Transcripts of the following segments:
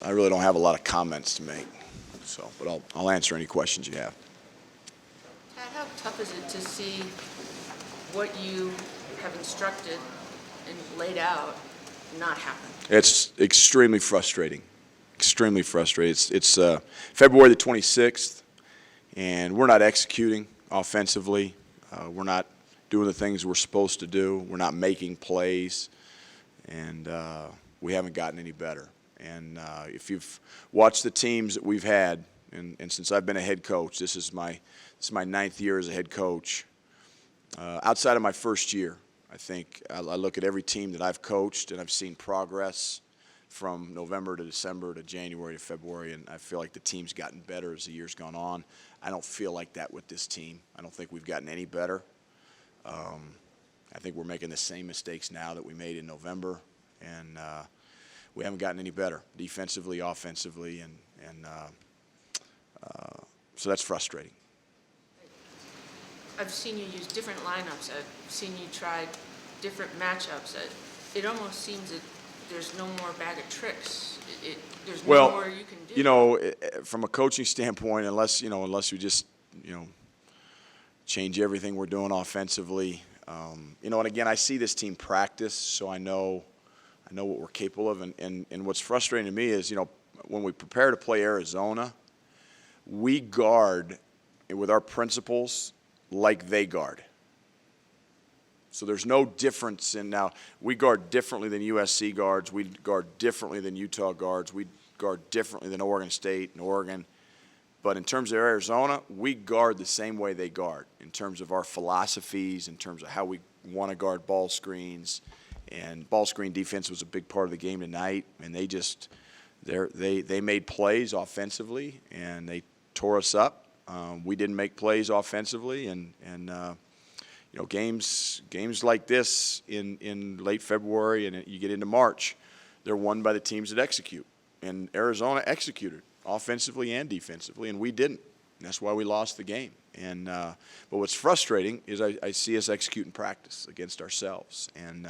I really don't have a lot of comments to make, but I'll answer any questions you have. Tad, how tough is it to see what you have instructed and laid out not happen? It's extremely frustrating. Extremely frustrating. It's February the 26th, and we're not executing offensively. We're not doing the things we're supposed to do. We're not making plays, and we haven't gotten any better. And if you've watched the teams that we've had, and since I've been a head coach, this is my ninth year as a head coach. Outside of my first year, I think I look at every team that I've coached, and I've seen progress from November to December to January to February, and I feel like the team's gotten better as the year's gone on. I don't feel like that with this team. I don't think we've gotten any better. I think we're making the same mistakes now that we made in November, and we haven't gotten any better defensively, offensively, and so that's frustrating. I've seen you use different lineups. I've seen you try different matchups. It almost seems that there's no more bag of tricks. There's no more you can do. You know, from a coaching standpoint, unless we just change everything we're doing offensively, and again, I see this team practice, so I know what we're capable of. And what's frustrating to me is, when we prepare to play Arizona, we guard with our principles like they guard. So there's no difference in now. We guard differently than USC guards. We guard differently than Utah guards. We guard differently than Oregon State and Oregon. But in terms of Arizona, we guard the same way they guard in terms of our philosophies, in terms of how we want to guard ball screens. And ball screen defense was a big part of the game tonight. And they made plays offensively, and they tore us up. We didn't make plays offensively, and games like this in late February and you get into March, they're won by the teams that execute. And Arizona executed offensively and defensively, and we didn't. And that's why we lost the game. And but what's frustrating is I see us execute in practice against ourselves. And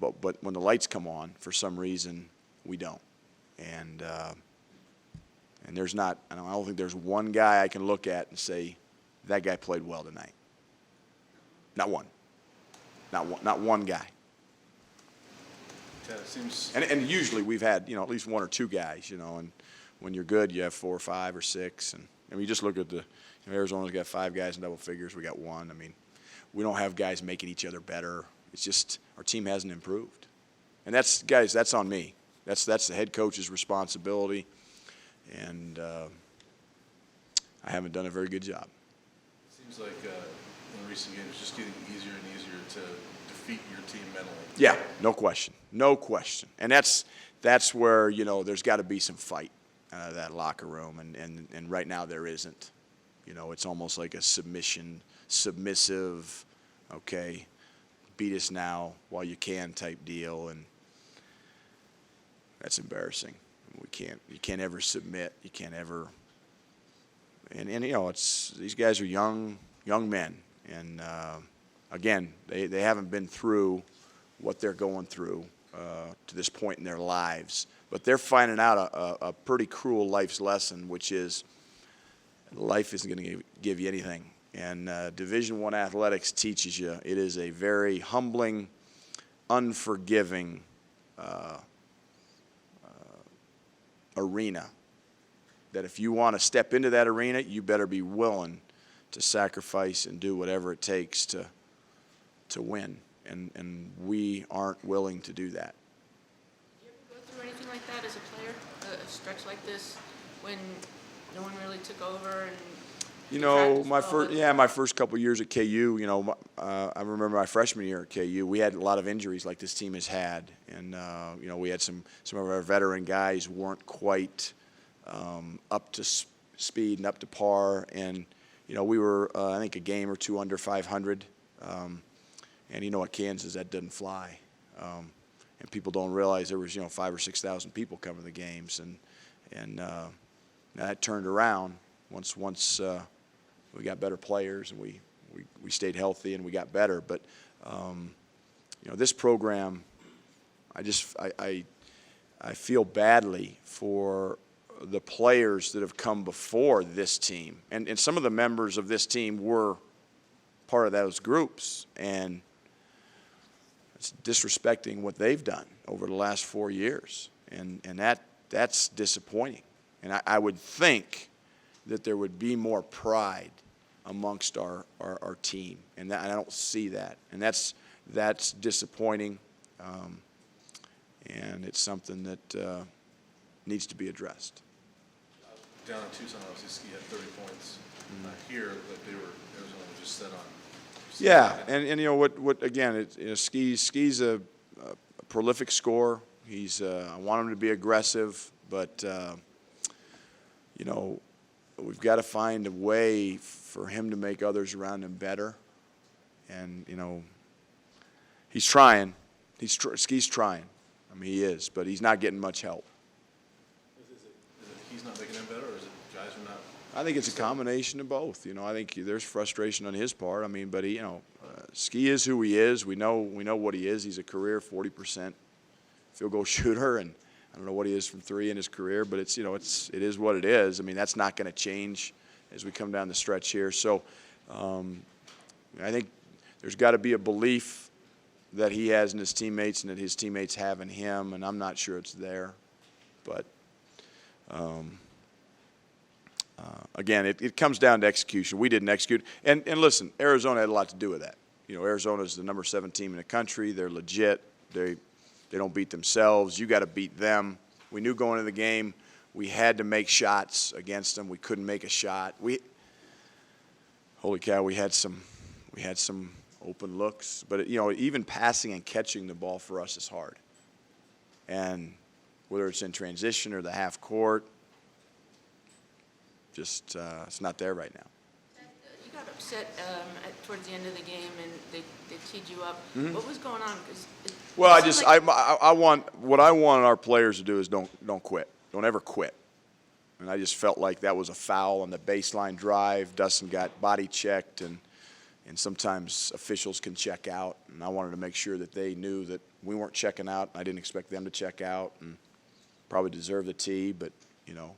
but when the lights come on, for some reason, we don't. And there's not. I don't think there's one guy I can look at and say that guy played well tonight. Not one. Not one guy. Ted, it seems. And usually we've had at least one or two guys. And when you're good, you have 4 or 5 or 6. And I mean, you just look at Arizona's got 5 guys in double figures. We got 1. I mean, we don't have guys making each other better. It's just our team hasn't improved. And that's on me. That's the head coach's responsibility. And I haven't done a very good job. It seems like in recent games, it's just getting easier and easier to defeat your team mentally. Yeah, no question. And that's where there's got to be some fight out of that locker room, and right now there isn't. It's almost like a submissive, okay, beat us now while you can type deal, and that's embarrassing. You can't ever submit. You can't ever. And it's these guys are young men, and again, they haven't been through what they're going through to this point in their lives, but they're finding out a pretty cruel life's lesson, which is life isn't going to give you anything. And Division I athletics teaches you it is a very humbling, unforgiving arena, that if you want to step into that arena, you better be willing to sacrifice and do whatever it takes to win. And we aren't willing to do that. Did you ever go through anything like that as a player, a stretch like this, when no one really took over and my first couple of years at KU, I remember my freshman year at KU, we had a lot of injuries like this team has had, and we had some of our veteran guys weren't quite up to speed and up to par, and we were I think a game or two under 500, and at Kansas that doesn't fly, and people don't realize there was 5,000 or 6,000 people coming to the games, and that turned around once. We got better players, and we stayed healthy, and we got better. But this program, I I feel badly for the players that have come before this team. And some of the members of this team were part of those groups. And it's disrespecting what they've done over the last 4 years. And that's disappointing. And I would think that there would be more pride amongst our team. And I don't see that. And that's disappointing. And it's something that needs to be addressed. Down in Tucson, obviously, Ski had 30 points. Here, like Arizona was just set on. Yeah, and you know what again, Ski's a prolific scorer. I want him to be aggressive, but you know, we've got to find a way for him to make others around him better. And you know, he's trying. Ski's trying. I mean, he is, but he's not getting much help. Is it he's not making them better, or is it guys are not? I think it's a combination of both. You know, I think there's frustration on his part. I mean, but he, you know, Ski is who he is. We know what he is. He's a career 40% field goal shooter, and I don't know what he is from three in his career, but it's, you know, it is what it is. I mean, that's not going to change as we come down the stretch here. So I think there's got to be a belief that he has in his teammates and that his teammates have in him, and I'm not sure it's there. But again, it comes down to execution. We didn't execute. And listen, Arizona had a lot to do with that. You know, Arizona's the number 7 team in the country. They're legit. They don't beat themselves. You got to beat them. We knew going into the game we had to make shots against them. We couldn't make a shot. Holy cow, we had some open looks. But, you know, even passing and catching the ball for us is hard. And whether it's in transition or the half court, just it's not there right now. You got upset towards the end of the game, and they teed you up. Mm-hmm. What was going on? Well, I want our players to do is don't quit. Don't ever quit. And I just felt like that was a foul on the baseline drive. Dustin got body checked, and sometimes officials can check out. And I wanted to make sure that they knew that we weren't checking out. I didn't expect them to check out, and probably deserve the tee. But you know,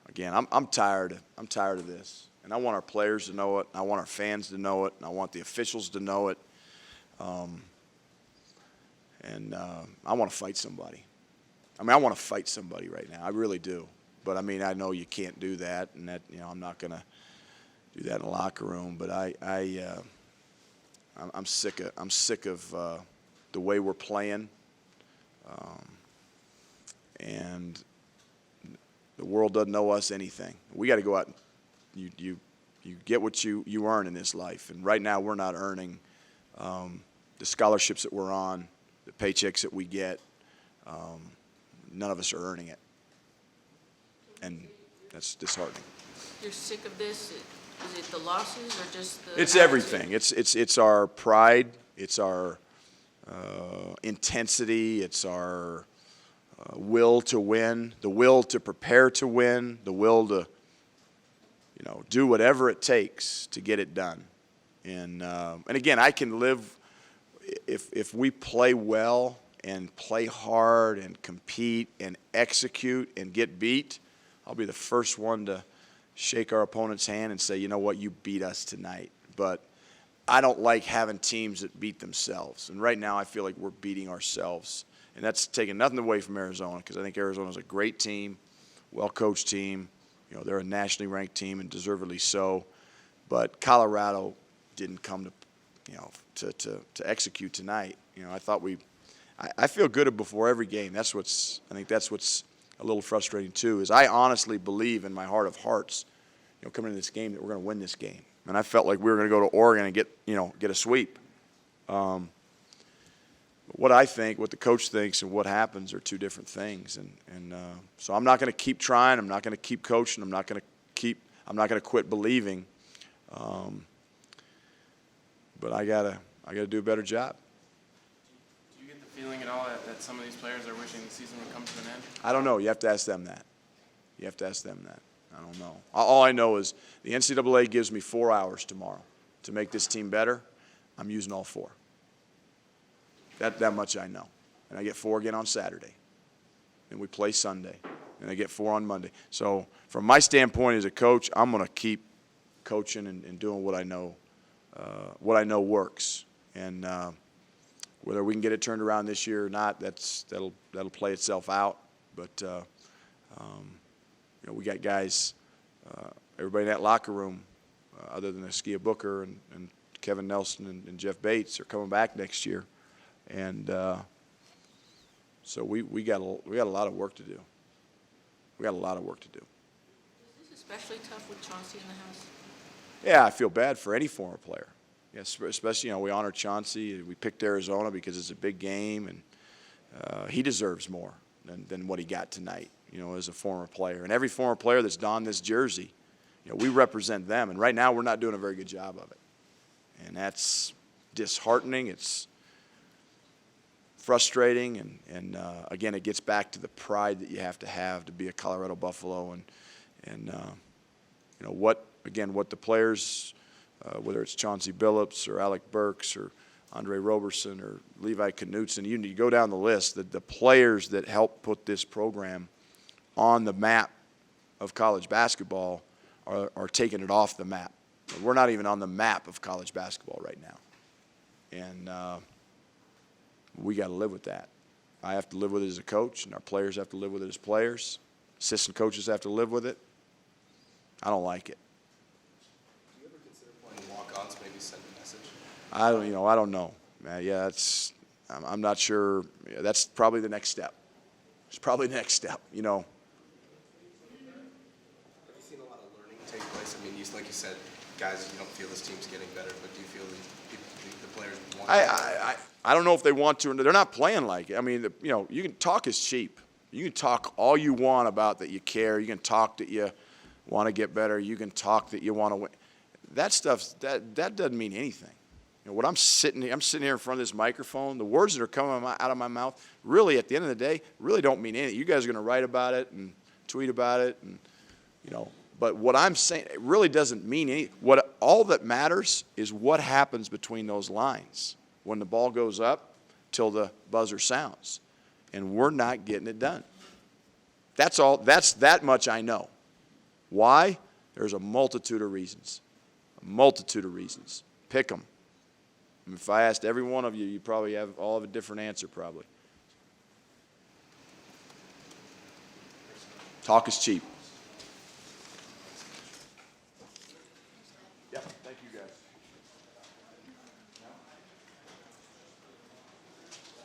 again, I'm tired of this. And I want our players to know it. I want our fans to know it. And I want the officials to know it. And I want to fight somebody. I mean, I want to fight somebody right now. I really do. But, I mean, I know you can't do that. And that, you know, I'm not going to do that in the locker room. But I'm sick of the way we're playing. And the world doesn't owe us anything. We got to go out and you get what you earn in this life. And right now we're not earning the scholarships that we're on, the paychecks that we get. None of us are earning it. And that's disheartening. You're sick of this? Is it the losses or just the It's attitude? everything. It's our pride. It's our intensity. It's our will to win, the will to prepare to win, the will to, you know, do whatever it takes to get it done. And again, I can live if we play well and play hard and compete and execute and get beat. I'll be the first one to shake our opponent's hand and say, you know what, you beat us tonight. But I don't like having teams that beat themselves. And right now I feel like we're beating ourselves. And that's taking nothing away from Arizona, because I think Arizona's a great team, well-coached team. You know, they're a nationally ranked team and deservedly so. But Colorado didn't come to, you know, to execute tonight. You know, I thought I feel good before every game. I think that's what's a little frustrating too, is I honestly believe in my heart of hearts, you know, coming into this game that we're going to win this game. And I felt like we were going to go to Oregon and get a sweep. What I think, what the coach thinks, and what happens are two different things. And so I'm not going to keep trying. I'm not going to keep coaching. I'm not going to quit believing. But I gotta do a better job. Do you get the feeling at all that some of these players are wishing the season would come to an end? I don't know. You have to ask them that. I don't know. All I know is the NCAA gives me 4 hours tomorrow to make this team better. I'm using all 4. That much I know. and I get 4 again on Saturday. And we play Sunday, and I get 4 on Monday. So from my standpoint as a coach, I'm going to keep coaching and doing what I know works. And whether we can get it turned around this year or not, that'll play itself out. But we got guys, everybody in that locker room, other than Askia Booker and Kevin Nelson and Jeff Bates, are coming back next year, and so we got a lot of work to do. We got a lot of work to do. Is this especially tough with Chauncey in the house? Yeah, I feel bad for any former player. Yes, especially we honor Chauncey. We picked Arizona because it's a big game, and he deserves more than what he got tonight. As a former player, and every former player that's donned this jersey, we represent them. And right now, we're not doing a very good job of it, and that's disheartening. It's frustrating, and again, it gets back to the pride that you have to be a Colorado Buffalo, and what the players, whether it's Chauncey Billups or Alec Burks or Andre Roberson or Levi Knutson, you go down the list, the players that helped put this program on the map of college basketball are taking it off the map. We're not even on the map of college basketball right now. And we got to live with that. I have to live with it as a coach, and our players have to live with it as players. Assistant coaches have to live with it. I don't like it. Do you ever consider playing walk-ons, maybe send a message? I don't know. Yeah, I'm not sure. That's probably the next step. It's probably the next step, Have you seen a lot of learning take place? I mean, like you said, guys, you don't feel this team's getting better, but do you feel the players want to? I don't know if they want to. They're not playing like it. I mean, you can talk is cheap. You can talk all you want about that you care. You can talk that you want to get better. You can talk that you want to win. That stuff, that doesn't mean anything. What I'm sitting here in front of this microphone, the words that are coming out of my mouth, really, at the end of the day, really don't mean anything. You guys are going to write about it and tweet about it, and but what I'm saying, it really doesn't mean anything. All that matters is what happens between those lines when the ball goes up till the buzzer sounds, and we're not getting it done. That's all. That's that much I know. Why? There's a multitude of reasons. A multitude of reasons. Pick them. If I asked every one of you, you probably all have a different answer, probably. Talk is cheap.